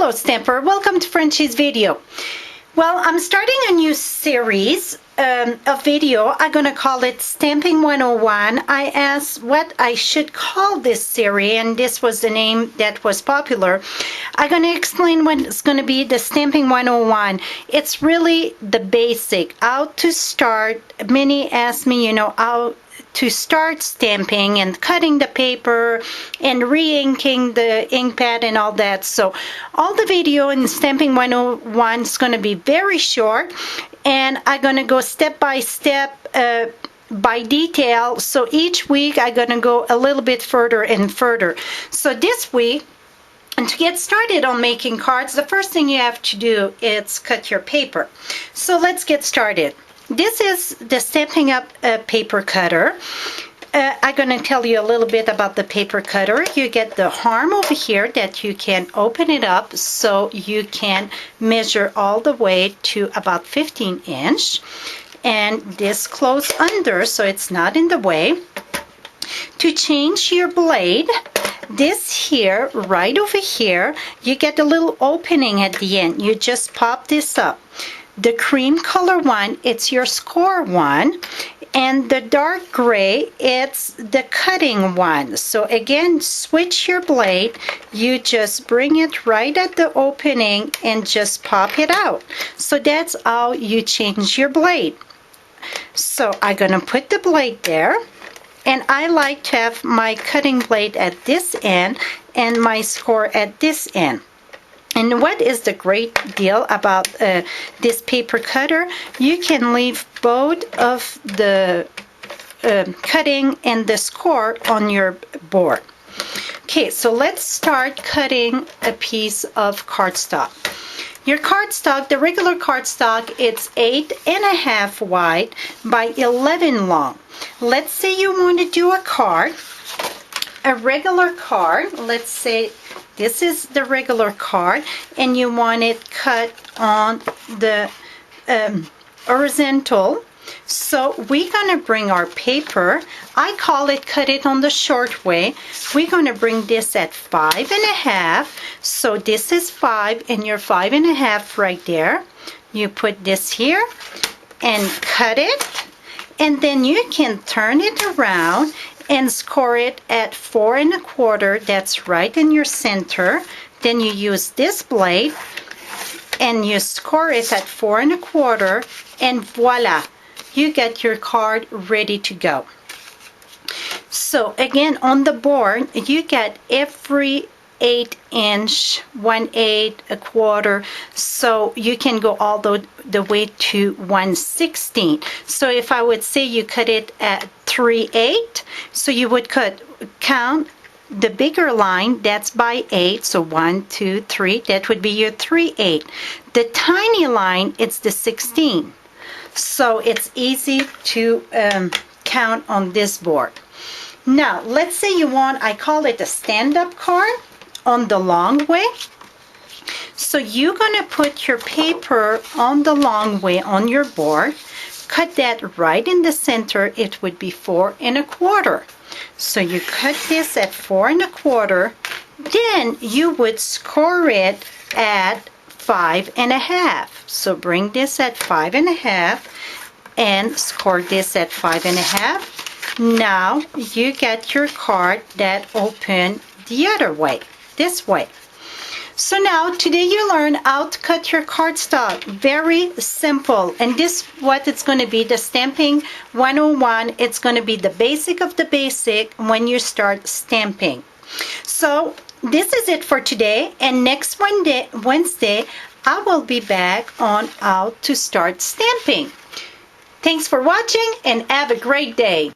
Hello Stamper, welcome to Frenchie's video. Well, I'm starting a new series of video. I'm going to call it Stamping 101. I asked what I should call this series, and this was the name that was popular. I'm going to explain what it's going to be, the Stamping 101. It's really the basic, how to start. Many ask me, how to start stamping and cutting the paper and re-inking the ink pad and all that. So all the video in Stamping 101 is going to be very short, and I'm going to go step by step by detail. So each week I'm going to go a little bit further and further. So this week, and to get started on making cards, the first thing you have to do is cut your paper. So let's get started. This is the Stampin' Up! Paper cutter. I'm going to tell you a little bit about the paper cutter. You get the arm over here that you can open it up so you can measure all the way to about 15 inch. And this close under so it's not in the way. To change your blade, this here, right over here, you get a little opening at the end. You just pop this up. The cream color one, it's your score one, and the dark gray, it's the cutting one. So again, switch your blade. You just bring it right at the opening and just pop it out. So that's how you change your blade. So I'm gonna put the blade there, and I like to have my cutting blade at this end and my score at this end. And what is the great deal about this paper cutter? You can leave both of the cutting and the score on your board. Okay, so let's start cutting a piece of cardstock. Your cardstock, the regular cardstock, it's 8.5 wide by 11 long. Let's say you want to do a card, a regular card. Let's say this is the regular card, and you want it cut on the horizontal. So we're going to bring our paper. I call it cut it on the short way. We're going to bring this at 5.5. So this is 5 and your 5.5 right there. You put this here and cut it, and then you can turn it around and score it at 4.25. That's right in your center. Then you use this blade and you score it at 4.25, and voila, you get your card ready to go. So again, on the board you get every 8 inch, 1/8, 1/4, so you can go all the way to 1/16. So if I would say you cut it at 3/8, so you would count the bigger line, that's by 8, so 1, 2, 3, that would be your 3/8. The tiny line, it's the 16. So it's easy to count on this board. Now let's say you want, I call it a stand-up card on the long way. So you're going to put your paper on the long way on your board, cut that right in the center. It would be 4.25. So you cut this at 4.25, then you would score it at 5.5. So bring this at 5.5 and score this at 5.5. Now you get your card that open the other way, this way. So now today you learn how to cut your cardstock. Very simple. And this what it's going to be, the Stamping 101. It's going to be the basic of the basic when you start stamping. So this is it for today, and next Wednesday I will be back on how to start stamping. Thanks for watching and have a great day.